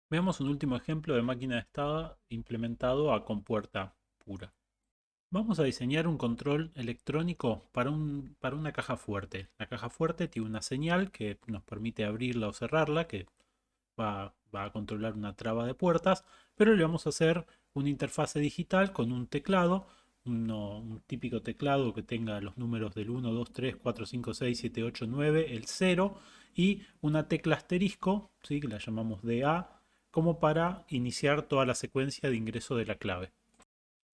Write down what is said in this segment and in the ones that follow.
Veamos un último ejemplo de máquina de estado implementado a compuerta pura. Vamos a diseñar un control electrónico para una caja fuerte. La caja fuerte tiene una señal que nos permite abrirla o cerrarla, que va a controlar una traba de puertas, pero le vamos a hacer una interfase digital con un teclado, un típico teclado que tenga los números del 1, 2, 3, 4, 5, 6, 7, 8, 9, el 0 y una tecla asterisco, ¿sí? Que la llamamos DA, como para iniciar toda la secuencia de ingreso de la clave.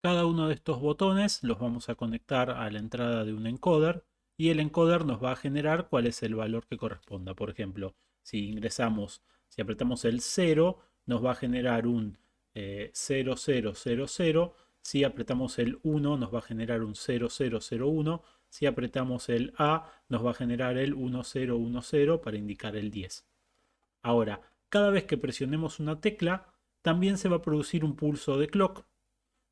Cada uno de estos botones los vamos a conectar a la entrada de un encoder y el encoder nos va a generar cuál es el valor que corresponda. Por ejemplo, si apretamos el 0, nos va a generar un 0000. Si apretamos el 1, nos va a generar un 0001. Si apretamos el A, nos va a generar el 1010 para indicar el 10. Ahora, cada vez que presionemos una tecla, también se va a producir un pulso de clock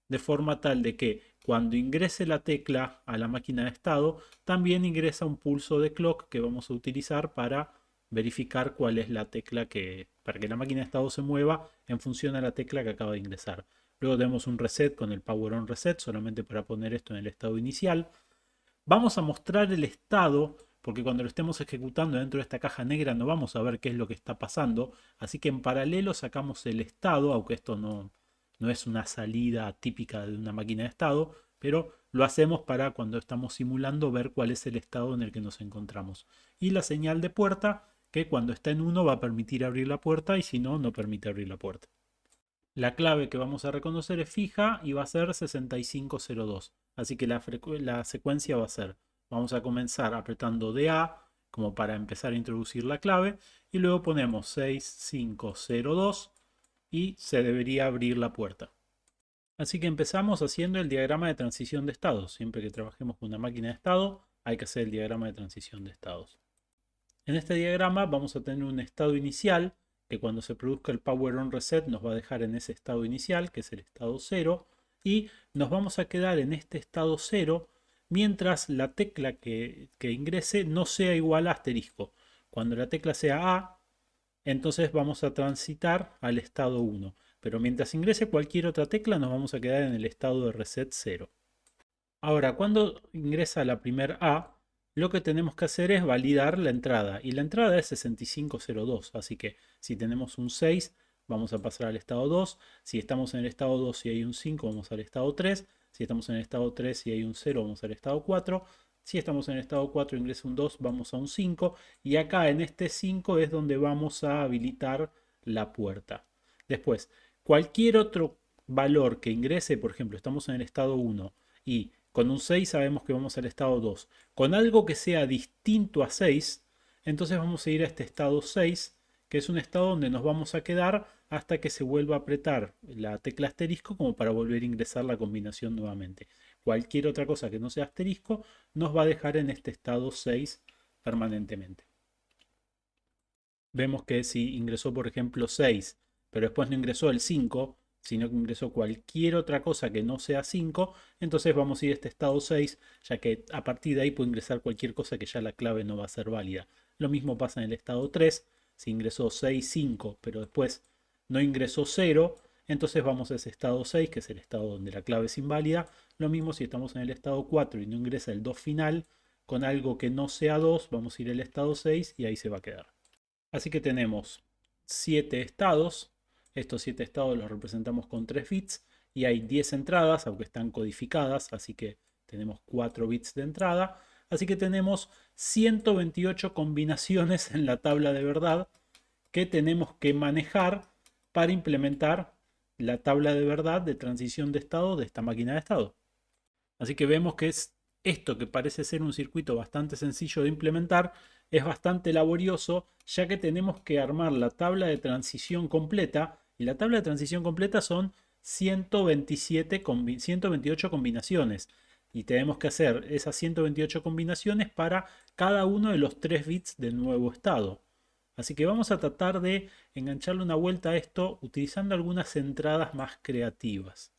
de forma tal de que cuando ingrese la tecla a la máquina de estado, también ingresa un pulso de clock que vamos a utilizar para verificar cuál es la tecla para que la máquina de estado se mueva en función a la tecla que acaba de ingresar. Luego tenemos un reset con el Power On Reset, solamente para poner esto en el estado inicial. Vamos a mostrar el estado, porque cuando lo estemos ejecutando dentro de esta caja negra no vamos a ver qué es lo que está pasando. Así que en paralelo sacamos el estado, aunque esto no es una salida típica de una máquina de estado, pero lo hacemos para cuando estamos simulando ver cuál es el estado en el que nos encontramos. Y la señal de puerta, que cuando está en uno va a permitir abrir la puerta y si no, no permite abrir la puerta. La clave que vamos a reconocer es fija y va a ser 6502. Así que la secuencia va a ser, vamos a comenzar apretando DA como para empezar a introducir la clave y luego ponemos 6502 y se debería abrir la puerta. Así que empezamos haciendo el diagrama de transición de estados. Siempre que trabajemos con una máquina de estado hay que hacer el diagrama de transición de estados. En este diagrama vamos a tener un estado inicial que cuando se produzca el Power On Reset nos va a dejar en ese estado inicial, que es el estado 0, y nos vamos a quedar en este estado 0 mientras la tecla que ingrese no sea igual a asterisco. Cuando la tecla sea A, entonces vamos a transitar al estado 1. Pero mientras ingrese cualquier otra tecla nos vamos a quedar en el estado de reset 0. Ahora, cuando ingresa la primera A, lo que tenemos que hacer es validar la entrada. Y la entrada es 6502. Así que si tenemos un 6, vamos a pasar al estado 2. Si estamos en el estado 2 y hay un 5, vamos al estado 3. Si estamos en el estado 3 y hay un 0, vamos al estado 4. Si estamos en el estado 4 e ingresa un 2, vamos a un 5. Y acá en este 5 es donde vamos a habilitar la puerta. Después, cualquier otro valor que ingrese, por ejemplo, estamos en el estado 1 y con un 6 sabemos que vamos al estado 2. Con algo que sea distinto a 6, entonces vamos a ir a este estado 6, que es un estado donde nos vamos a quedar hasta que se vuelva a apretar la tecla asterisco como para volver a ingresar la combinación nuevamente. Cualquier otra cosa que no sea asterisco nos va a dejar en este estado 6 permanentemente. Vemos que si ingresó, por ejemplo, 6, pero después no ingresó el 5, sino que ingresó cualquier otra cosa que no sea 5, entonces vamos a ir a este estado 6, ya que a partir de ahí puede ingresar cualquier cosa que ya la clave no va a ser válida. Lo mismo pasa en el estado 3, si ingresó 6, 5, pero después no ingresó 0, entonces vamos a ese estado 6, que es el estado donde la clave es inválida. Lo mismo si estamos en el estado 4 y no ingresa el 2 final, con algo que no sea 2, vamos a ir al estado 6 y ahí se va a quedar. Así que tenemos 7 estados. Estos 7 estados los representamos con 3 bits y hay 10 entradas, aunque están codificadas, así que tenemos 4 bits de entrada. Así que tenemos 128 combinaciones en la tabla de verdad que tenemos que manejar para implementar la tabla de verdad de transición de estado de esta máquina de estado. Así que vemos que es esto que parece ser un circuito bastante sencillo de implementar, es bastante laborioso, ya que tenemos que armar la tabla de transición completa, y la tabla de transición completa son 128 combinaciones. Y tenemos que hacer esas 128 combinaciones para cada uno de los 3 bits del nuevo estado. Así que vamos a tratar de engancharle una vuelta a esto utilizando algunas entradas más creativas.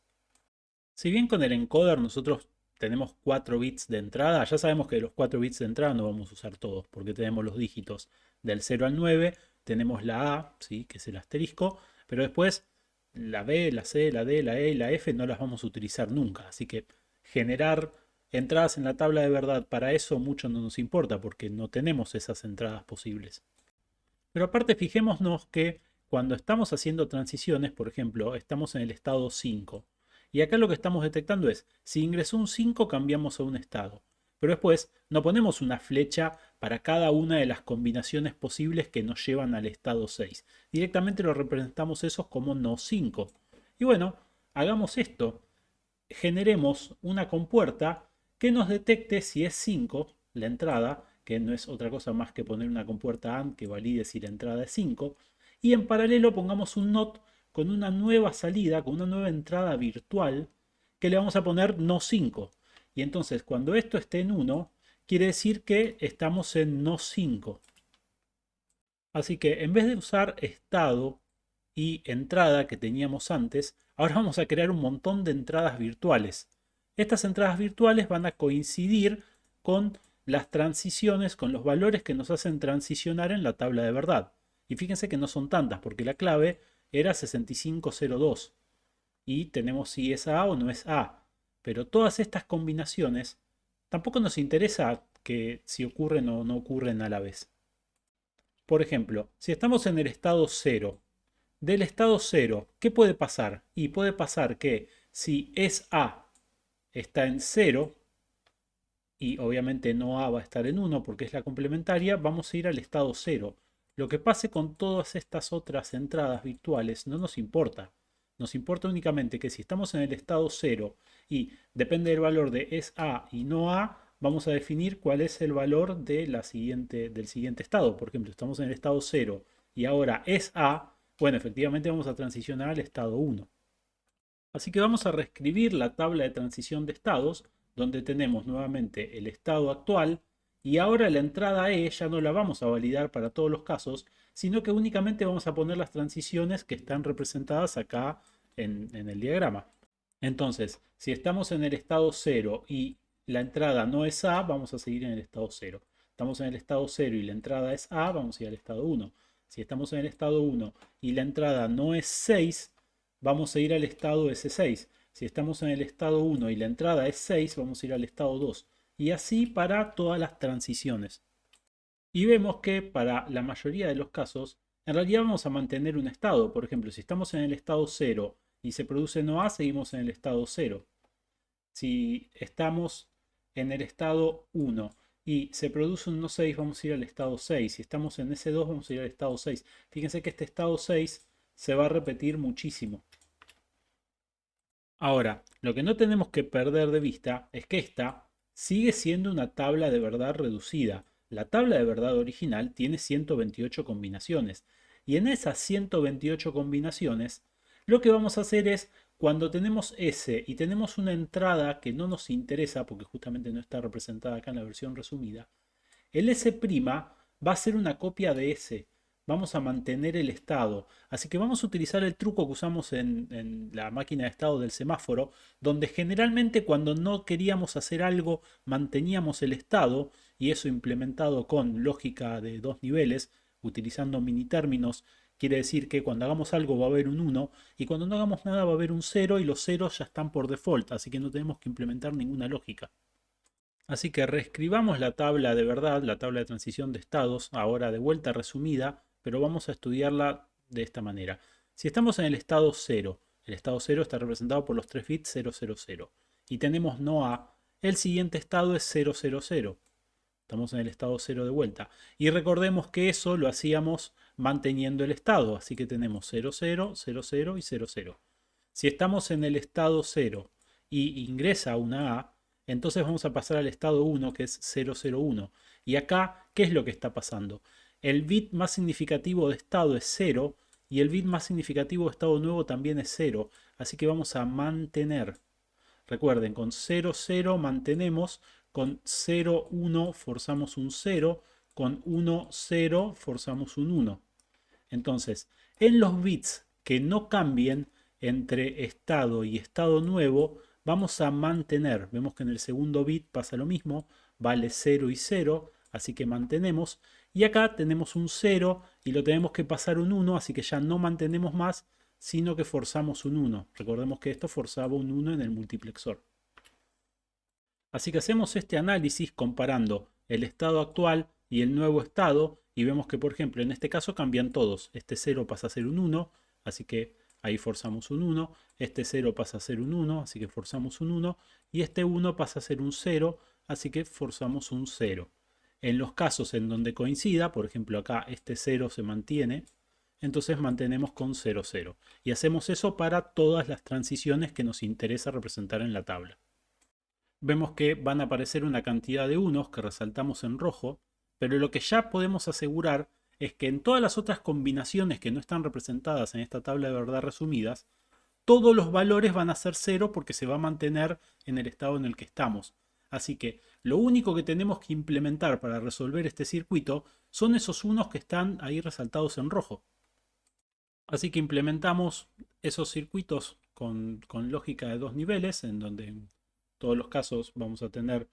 Si bien con el encoder nosotros tenemos 4 bits de entrada, ya sabemos que de los 4 bits de entrada no vamos a usar todos, porque tenemos los dígitos del 0 al 9, tenemos la A, ¿sí? Que es el asterisco, pero después la B, la C, la D, la E y la F no las vamos a utilizar nunca. Así que generar entradas en la tabla de verdad para eso mucho no nos importa porque no tenemos esas entradas posibles. Pero aparte fijémonos que cuando estamos haciendo transiciones, por ejemplo, estamos en el estado 5. Y acá lo que estamos detectando es, si ingresó un 5 cambiamos a un estado. Pero después no ponemos una flecha para cada una de las combinaciones posibles que nos llevan al estado 6. Directamente lo representamos esos como no 5. Y bueno, hagamos esto. Generemos una compuerta que nos detecte si es 5 la entrada, que no es otra cosa más que poner una compuerta AND que valide si la entrada es 5, y en paralelo pongamos un NOT con una nueva salida, con una nueva entrada virtual, que le vamos a poner no 5. Y entonces cuando esto esté en 1, quiere decir que estamos en no 5. Así que en vez de usar estado y entrada que teníamos antes, ahora vamos a crear un montón de entradas virtuales. Estas entradas virtuales van a coincidir con las transiciones, con los valores que nos hacen transicionar en la tabla de verdad. Y fíjense que no son tantas, porque la clave era 6502. Y tenemos si es A o no es A. Pero todas estas combinaciones tampoco nos interesa que si ocurren o no ocurren a la vez. Por ejemplo, si estamos en el estado 0, del estado 0, ¿qué puede pasar? Y puede pasar que si es A está en 0, y obviamente no A va a estar en 1 porque es la complementaria, vamos a ir al estado 0. Lo que pase con todas estas otras entradas virtuales no nos importa. Nos importa únicamente que si estamos en el estado 0 y depende del valor de es A y no A, vamos a definir cuál es el valor de del siguiente estado. Por ejemplo, estamos en el estado 0 y ahora es A, bueno, efectivamente vamos a transicionar al estado 1. Así que vamos a reescribir la tabla de transición de estados, donde tenemos nuevamente el estado actual, y ahora la entrada E ya no la vamos a validar para todos los casos, sino que únicamente vamos a poner las transiciones que están representadas acá en el diagrama. Entonces, si estamos en el estado 0 y la entrada no es A, vamos a seguir en el estado 0. Estamos en el estado 0 y la entrada es A, vamos a ir al estado 1. Si estamos en el estado 1 y la entrada no es 6, vamos a ir al estado S6. Si estamos en el estado 1 y la entrada es 6, vamos a ir al estado 2. Y así para todas las transiciones. Y vemos que para la mayoría de los casos, en realidad vamos a mantener un estado. Por ejemplo, si estamos en el estado 0 y se produce no A, seguimos en el estado 0. Si estamos en el estado 1 y se produce un no 6, vamos a ir al estado 6. Si estamos en S2, vamos a ir al estado 6. Fíjense que este estado 6 se va a repetir muchísimo. Ahora, lo que no tenemos que perder de vista es que esta sigue siendo una tabla de verdad reducida. La tabla de verdad original tiene 128 combinaciones. Y en esas 128 combinaciones, lo que vamos a hacer es, cuando tenemos S y tenemos una entrada que no nos interesa, porque justamente no está representada acá en la versión resumida, el S' va a ser una copia de S. Vamos a mantener el estado. Así que vamos a utilizar el truco que usamos en la máquina de estado del semáforo, donde generalmente cuando no queríamos hacer algo manteníamos el estado, y eso implementado con lógica de dos niveles, utilizando mini términos, quiere decir que cuando hagamos algo va a haber un 1 y cuando no hagamos nada va a haber un 0 y los ceros ya están por default, así que no tenemos que implementar ninguna lógica. Así que reescribamos la tabla de verdad, la tabla de transición de estados, ahora de vuelta resumida, pero vamos a estudiarla de esta manera. Si estamos en el estado 0 está representado por los 3 bits 000 y tenemos no A, el siguiente estado es 000. Estamos en el estado 0 de vuelta. Y recordemos que eso lo hacíamos manteniendo el estado, así que tenemos 00, 00 y 00. Si estamos en el estado 0 y ingresa una A, entonces vamos a pasar al estado 1 que es 001. Y acá, ¿qué es lo que está pasando? El bit más significativo de estado es 0 y el bit más significativo de estado nuevo también es 0. Así que vamos a mantener. Recuerden, con 00 mantenemos, con 01 forzamos un 0, con 10 forzamos un 1. Entonces, en los bits que no cambien entre estado y estado nuevo, vamos a mantener. Vemos que en el segundo bit pasa lo mismo, vale 0 y 0, así que mantenemos. Y acá tenemos un 0 y lo tenemos que pasar un 1, así que ya no mantenemos más, sino que forzamos un 1. Recordemos que esto forzaba un 1 en el multiplexor. Así que hacemos este análisis comparando el estado actual y el nuevo estado y vemos que, por ejemplo, en este caso cambian todos. Este 0 pasa a ser un 1, así que ahí forzamos un 1. Este 0 pasa a ser un 1, así que forzamos un 1. Y este 1 pasa a ser un 0, así que forzamos un 0. En los casos en donde coincida, por ejemplo acá este 0 se mantiene, entonces mantenemos con 0, 0. Y hacemos eso para todas las transiciones que nos interesa representar en la tabla. Vemos que van a aparecer una cantidad de unos que resaltamos en rojo, pero lo que ya podemos asegurar es que en todas las otras combinaciones que no están representadas en esta tabla de verdad resumidas, todos los valores van a ser 0 porque se va a mantener en el estado en el que estamos. Así que lo único que tenemos que implementar para resolver este circuito son esos unos que están ahí resaltados en rojo. Así que implementamos esos circuitos con lógica de dos niveles, en donde en todos los casos vamos a tener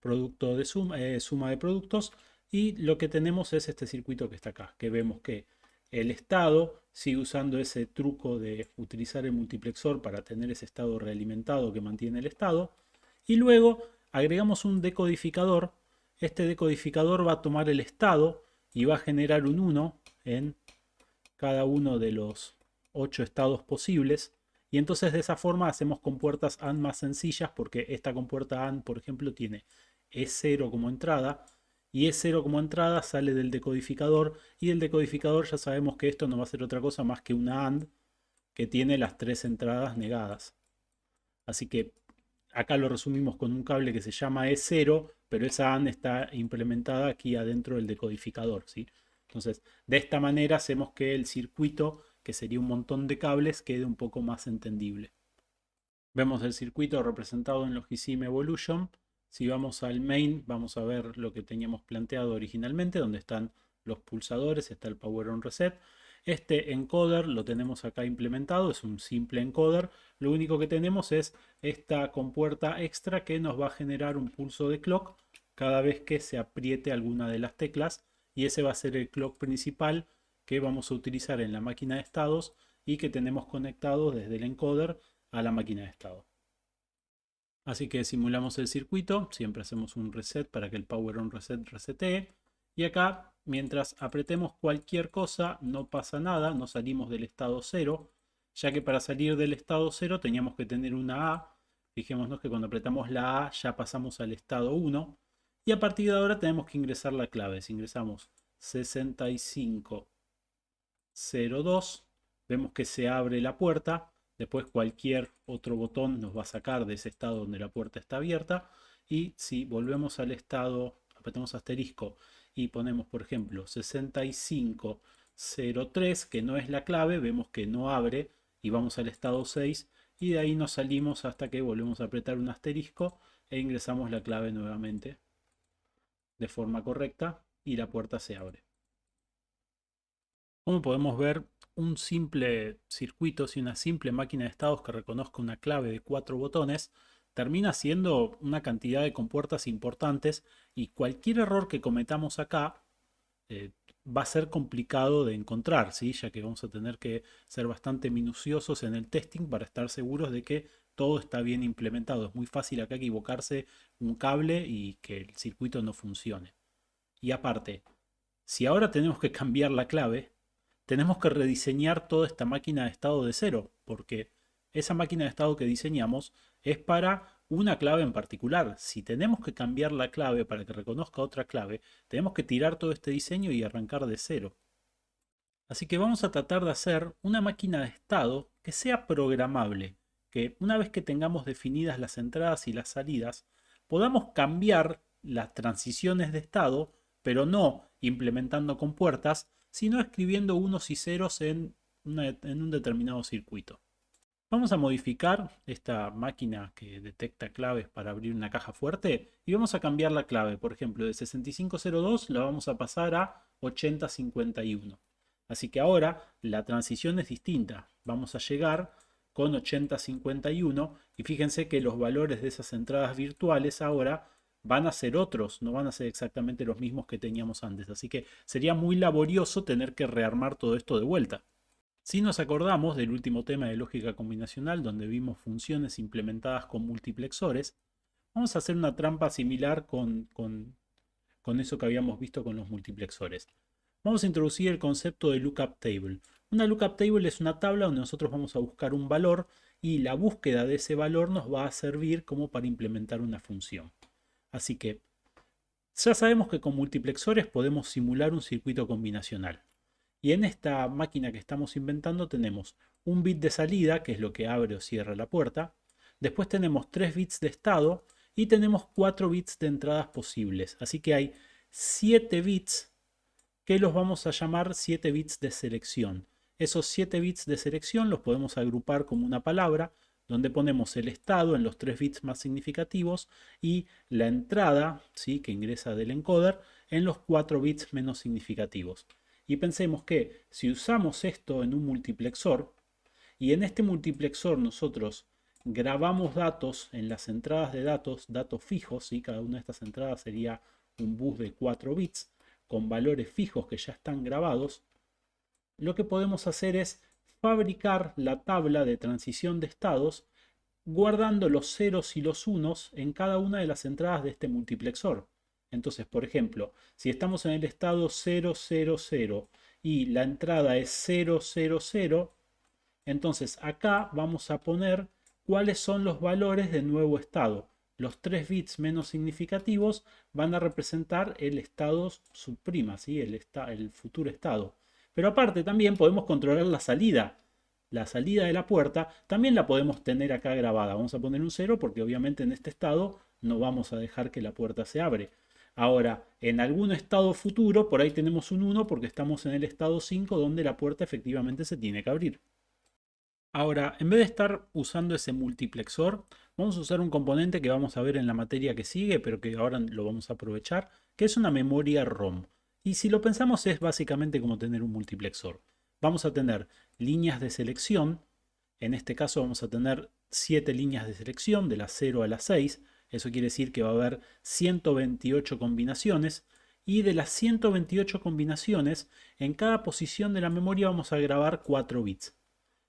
producto de suma de productos, y lo que tenemos es este circuito que está acá, que vemos que el estado sigue usando ese truco de utilizar el multiplexor para tener ese estado realimentado que mantiene el estado, y luego agregamos un decodificador. Este decodificador va a tomar el estado y va a generar un 1 en cada uno de los 8 estados posibles. Y entonces de esa forma hacemos compuertas AND más sencillas, porque esta compuerta AND, por ejemplo, tiene E0 como entrada, y E0 como entrada sale del decodificador, y del decodificador ya sabemos que esto no va a ser otra cosa más que una AND que tiene las tres entradas negadas. Así que acá lo resumimos con un cable que se llama E0, pero esa AND está implementada aquí adentro del decodificador, ¿sí? Entonces, de esta manera hacemos que el circuito, que sería un montón de cables, quede un poco más entendible. Vemos el circuito representado en Logisim Evolution. Si vamos al main, vamos a ver lo que teníamos planteado originalmente, donde están los pulsadores, está el Power On Reset. Este encoder lo tenemos acá implementado, es un simple encoder. Lo único que tenemos es esta compuerta extra que nos va a generar un pulso de clock cada vez que se apriete alguna de las teclas, y ese va a ser el clock principal que vamos a utilizar en la máquina de estados y que tenemos conectado desde el encoder a la máquina de estado. Así que simulamos el circuito, siempre hacemos un reset para que el Power On Reset resetee, y acá mientras apretemos cualquier cosa no pasa nada, no salimos del estado 0, ya que para salir del estado 0 teníamos que tener una A. Fijémonos que cuando apretamos la A ya pasamos al estado 1, y a partir de ahora tenemos que ingresar la clave. Si ingresamos 6502, vemos que se abre la puerta. Después cualquier otro botón nos va a sacar de ese estado donde la puerta está abierta. Y si volvemos al estado, apretamos asterisco y ponemos, por ejemplo, 6503, que no es la clave, vemos que no abre y vamos al estado 6. Y de ahí nos salimos hasta que volvemos a apretar un asterisco e ingresamos la clave nuevamente de forma correcta y la puerta se abre. Como podemos ver, un simple circuito, si una simple máquina de estados que reconozca una clave de 4 botones, termina siendo una cantidad de compuertas importantes, y cualquier error que cometamos acá va a ser complicado de encontrar, ¿sí? Ya que vamos a tener que ser bastante minuciosos en el testing para estar seguros de que todo está bien implementado. Es muy fácil acá equivocarse un cable y que el circuito no funcione. Y aparte, si ahora tenemos que cambiar la clave, tenemos que rediseñar toda esta máquina de estado de cero, porque esa máquina de estado que diseñamos es para una clave en particular. Si tenemos que cambiar la clave para que reconozca otra clave, tenemos que tirar todo este diseño y arrancar de cero. Así que vamos a tratar de hacer una máquina de estado que sea programable, que una vez que tengamos definidas las entradas y las salidas, podamos cambiar las transiciones de estado, pero no implementando compuertas, sino escribiendo unos y ceros en un determinado circuito. Vamos a modificar esta máquina que detecta claves para abrir una caja fuerte y vamos a cambiar la clave. Por ejemplo, de 6502 la vamos a pasar a 8051. Así que ahora la transición es distinta. Vamos a llegar con 8051 y fíjense que los valores de esas entradas virtuales ahora van a ser otros, no van a ser exactamente los mismos que teníamos antes. Así que sería muy laborioso tener que rearmar todo esto de vuelta. Si nos acordamos del último tema de lógica combinacional, donde vimos funciones implementadas con multiplexores, vamos a hacer una trampa similar con eso que habíamos visto con los multiplexores. Vamos a introducir el concepto de lookup table. Una lookup table es una tabla donde nosotros vamos a buscar un valor y la búsqueda de ese valor nos va a servir como para implementar una función. Así que ya sabemos que con multiplexores podemos simular un circuito combinacional. Y en esta máquina que estamos inventando tenemos un bit de salida, que es lo que abre o cierra la puerta. Después tenemos 3 bits de estado y tenemos 4 bits de entradas posibles. Así que hay 7 bits que los vamos a llamar 7 bits de selección. Esos 7 bits de selección los podemos agrupar como una palabra, donde ponemos el estado en los 3 bits más significativos y la entrada, ¿sí?, que ingresa del encoder, en los 4 bits menos significativos. Y pensemos que si usamos esto en un multiplexor, y en este multiplexor nosotros grabamos datos en las entradas de datos, datos fijos, y cada una de estas entradas sería un bus de 4 bits, con valores fijos que ya están grabados, lo que podemos hacer es fabricar la tabla de transición de estados guardando los ceros y los unos en cada una de las entradas de este multiplexor. Entonces, por ejemplo, si estamos en el estado 000 y la entrada es 000, entonces acá vamos a poner cuáles son los valores del nuevo estado. Los 3 bits menos significativos van a representar el estado subprima, ¿sí?, el futuro estado. Pero aparte también podemos controlar la salida. La salida de la puerta también la podemos tener acá grabada. Vamos a poner un 0 porque obviamente en este estado no vamos a dejar que la puerta se abre. Ahora, en algún estado futuro, por ahí tenemos un 1 porque estamos en el estado 5 donde la puerta efectivamente se tiene que abrir. Ahora, en vez de estar usando ese multiplexor, vamos a usar un componente que vamos a ver en la materia que sigue, pero que ahora lo vamos a aprovechar, que es una memoria ROM. Y si lo pensamos es básicamente como tener un multiplexor. Vamos a tener líneas de selección, en este caso vamos a tener 7 líneas de selección de la 0 a la 6, eso quiere decir que va a haber 128 combinaciones, y de las 128 combinaciones, en cada posición de la memoria vamos a grabar 4 bits.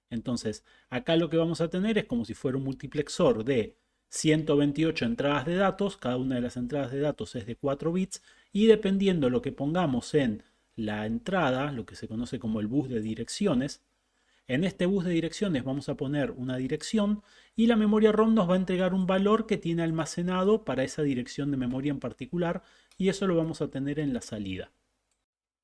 Entonces, acá lo que vamos a tener es como si fuera un multiplexor de 128 entradas de datos, cada una de las entradas de datos es de 4 bits, y dependiendo lo que pongamos en la entrada, lo que se conoce como el bus de direcciones, en este bus de direcciones vamos a poner una dirección y la memoria ROM nos va a entregar un valor que tiene almacenado para esa dirección de memoria en particular, y eso lo vamos a tener en la salida.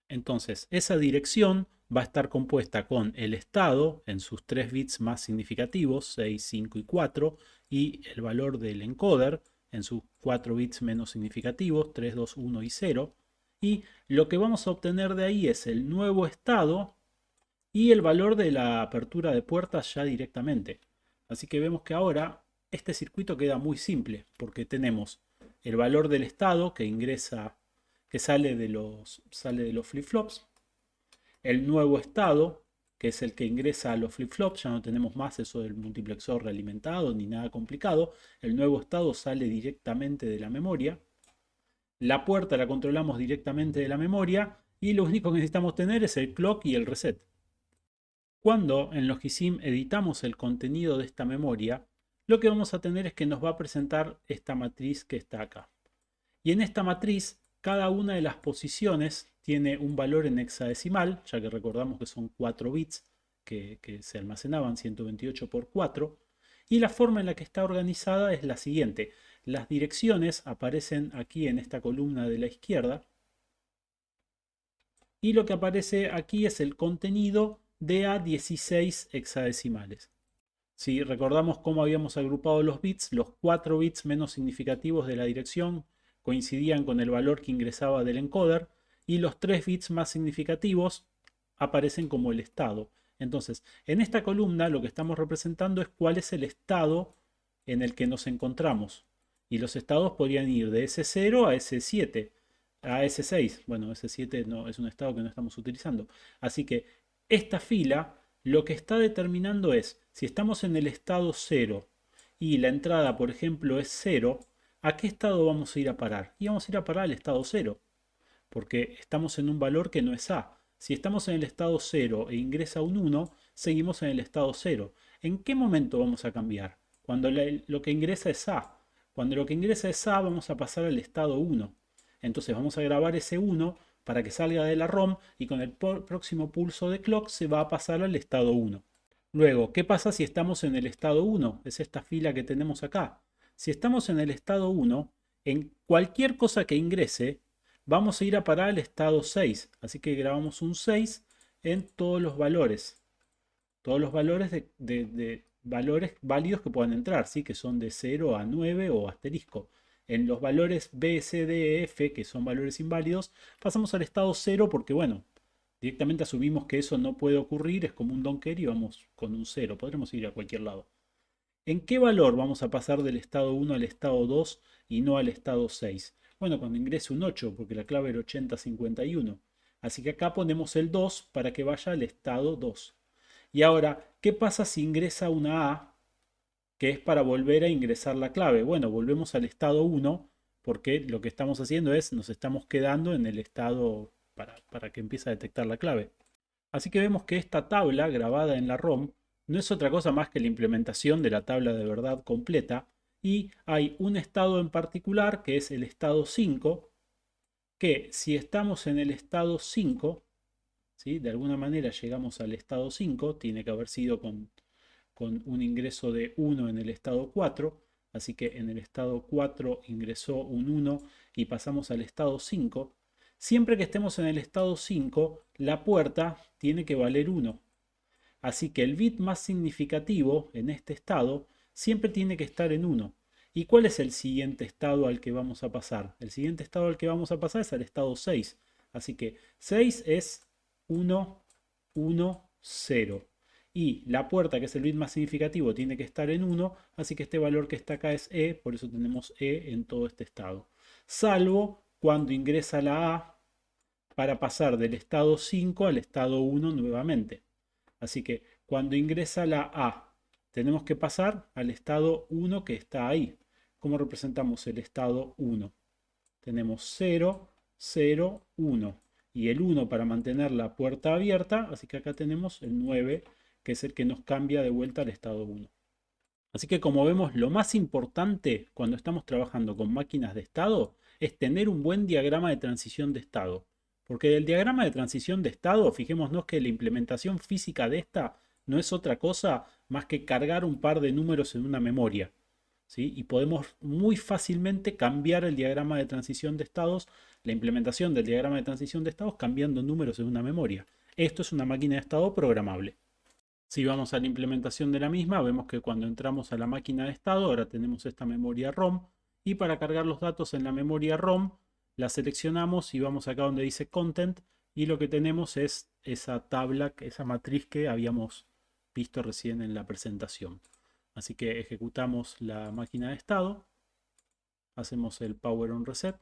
Entonces, esa dirección va a estar compuesta con el estado en sus 3 bits más significativos, 6, 5 y 4, y el valor del encoder en sus 4 bits menos significativos, 3, 2, 1 y 0. Y lo que vamos a obtener de ahí es el nuevo estado y el valor de la apertura de puertas ya directamente. Así que vemos que ahora este circuito queda muy simple, porque tenemos el valor del estado que ingresa, que sale de los flip-flops, el nuevo estado, que es el que ingresa a los flip-flops, ya no tenemos más eso del multiplexor realimentado ni nada complicado, el nuevo estado sale directamente de la memoria, la puerta la controlamos directamente de la memoria y lo único que necesitamos tener es el clock y el reset. Cuando en Logisim editamos el contenido de esta memoria, lo que vamos a tener es que nos va a presentar esta matriz que está acá. Y en esta matriz, cada una de las posiciones tiene un valor en hexadecimal, ya que recordamos que son 4 bits que se almacenaban, 128 por 4. Y la forma en la que está organizada es la siguiente. Las direcciones aparecen aquí en esta columna de la izquierda. Y lo que aparece aquí es el contenido de a 16 hexadecimales. Si recordamos cómo habíamos agrupado los bits, los 4 bits menos significativos de la dirección coincidían con el valor que ingresaba del encoder y los 3 bits más significativos aparecen como el estado. Entonces, en esta columna lo que estamos representando es cuál es el estado en el que nos encontramos. Y los estados podrían ir de S0 a S7, a S6. Bueno, S7 no, es un estado que no estamos utilizando. Así que esta fila lo que está determinando es, si estamos en el estado 0 y la entrada, por ejemplo, es 0, ¿A qué estado vamos a ir a parar? Y vamos a ir a parar al estado 0, porque estamos en un valor que no es A. Si estamos en el estado 0 e ingresa un 1, seguimos en el estado 0. ¿En qué momento vamos a cambiar? Cuando lo que ingresa es A. Cuando lo que ingresa es A, vamos a pasar al estado 1. Entonces vamos a grabar ese 1 para que salga de la ROM y con el próximo pulso de clock se va a pasar al estado 1. Luego, ¿qué pasa si estamos en el estado 1? Es esta fila que tenemos acá. Si estamos en el estado 1, en cualquier cosa que ingrese, vamos a ir a parar al estado 6. Así que grabamos un 6 en todos los valores. Todos los valores de valores válidos que puedan entrar, ¿sí? Que son de 0 a 9 o asterisco. En los valores B, C, D, E, F, que son valores inválidos, pasamos al estado 0 porque, bueno, directamente asumimos que eso no puede ocurrir, es como un don't care y vamos con un 0. Podremos ir a cualquier lado. ¿En qué valor vamos a pasar del estado 1 al estado 2 y no al estado 6? Bueno, cuando ingrese un 8, porque la clave era 8051. Así que acá ponemos el 2 para que vaya al estado 2. Y ahora, ¿qué pasa si ingresa una A, que es para volver a ingresar la clave? Bueno, volvemos al estado 1, porque lo que estamos haciendo es, nos estamos quedando en el estado para que empiece a detectar la clave. Así que vemos que esta tabla grabada en la ROM no es otra cosa más que la implementación de la tabla de verdad completa, y hay un estado en particular que es el estado 5, que si estamos en el estado 5, ¿sí? De alguna manera llegamos al estado 5, tiene que haber sido con un ingreso de 1 en el estado 4, así que en el estado 4 ingresó un 1 y pasamos al estado 5. Siempre que estemos en el estado 5, la puerta tiene que valer 1. Así que el bit más significativo en este estado siempre tiene que estar en 1. ¿Y cuál es el siguiente estado al que vamos a pasar? El siguiente estado al que vamos a pasar es al estado 6. Así que 6 es 1, 1, 0. Y la puerta, que es el bit más significativo, tiene que estar en 1. Así que este valor que está acá es E, por eso tenemos E en todo este estado. Salvo cuando ingresa la A para pasar del estado 5 al estado 1 nuevamente. Así que cuando ingresa la A, tenemos que pasar al estado 1 que está ahí. ¿Cómo representamos el estado 1? Tenemos 0, 0, 1. Y el 1 para mantener la puerta abierta, así que acá tenemos el 9, que es el que nos cambia de vuelta al estado 1. Así que como vemos, lo más importante cuando estamos trabajando con máquinas de estado es tener un buen diagrama de transición de estado. Porque del diagrama de transición de estado, fijémonos que la implementación física de esta no es otra cosa más que cargar un par de números en una memoria, ¿sí? Y podemos muy fácilmente cambiar el diagrama de transición de estados, la implementación del diagrama de transición de estados cambiando números en una memoria. Esto es una máquina de estado programable. Si vamos a la implementación de la misma, vemos que cuando entramos a la máquina de estado, ahora tenemos esta memoria ROM, y para cargar los datos en la memoria ROM, la seleccionamos y vamos acá donde dice Content, y lo que tenemos es esa tabla, esa matriz que habíamos visto recién en la presentación. Así que ejecutamos la máquina de estado, hacemos el Power on Reset.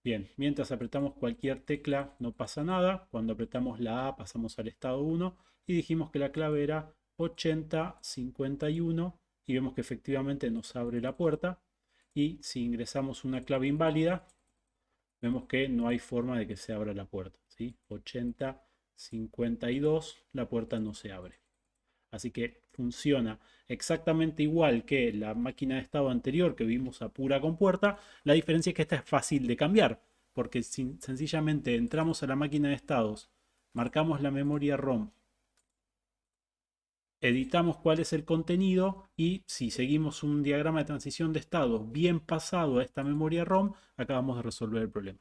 Bien, mientras apretamos cualquier tecla no pasa nada. Cuando apretamos la A pasamos al estado 1 y dijimos que la clave era 8051 y vemos que efectivamente nos abre la puerta. Y si ingresamos una clave inválida, vemos que no hay forma de que se abra la puerta, ¿sí? 8052, la puerta no se abre. Así que funciona exactamente igual que la máquina de estado anterior que vimos a pura compuerta. La diferencia es que esta es fácil de cambiar, porque sencillamente entramos a la máquina de estados, marcamos la memoria ROM, editamos cuál es el contenido y si seguimos un diagrama de transición de estados bien pasado a esta memoria ROM, acabamos de resolver el problema.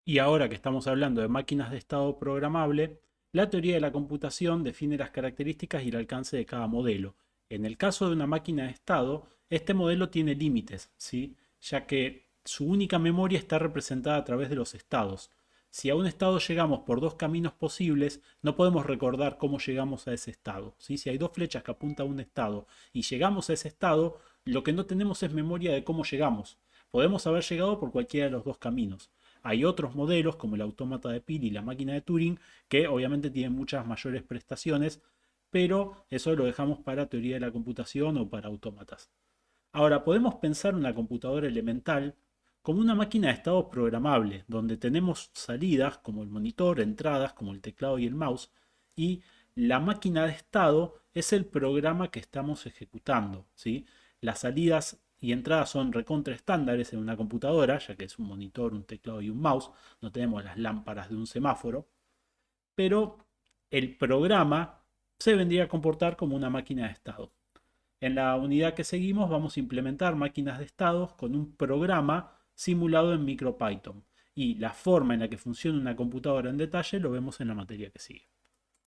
Y ahora que estamos hablando de máquinas de estado programable, la teoría de la computación define las características y el alcance de cada modelo. En el caso de una máquina de estado, este modelo tiene límites, ¿sí? Ya que su única memoria está representada a través de los estados. Si a un estado llegamos por dos caminos posibles, no podemos recordar cómo llegamos a ese estado, ¿sí? Si hay dos flechas que apuntan a un estado y llegamos a ese estado, lo que no tenemos es memoria de cómo llegamos. Podemos haber llegado por cualquiera de los dos caminos. Hay otros modelos como el autómata de Peel y la máquina de Turing que obviamente tienen muchas mayores prestaciones, pero eso lo dejamos para teoría de la computación o para autómatas. Ahora, podemos pensar una computadora elemental como una máquina de estado programable, donde tenemos salidas como el monitor, entradas como el teclado y el mouse, y la máquina de estado es el programa que estamos ejecutando, ¿sí? Las salidas y entradas son recontra estándares en una computadora, ya que es un monitor, un teclado y un mouse, no tenemos las lámparas de un semáforo, pero el programa se vendría a comportar como una máquina de estado. En la unidad que seguimos vamos a implementar máquinas de estados con un programa simulado en MicroPython. Y la forma en la que funciona una computadora en detalle lo vemos en la materia que sigue.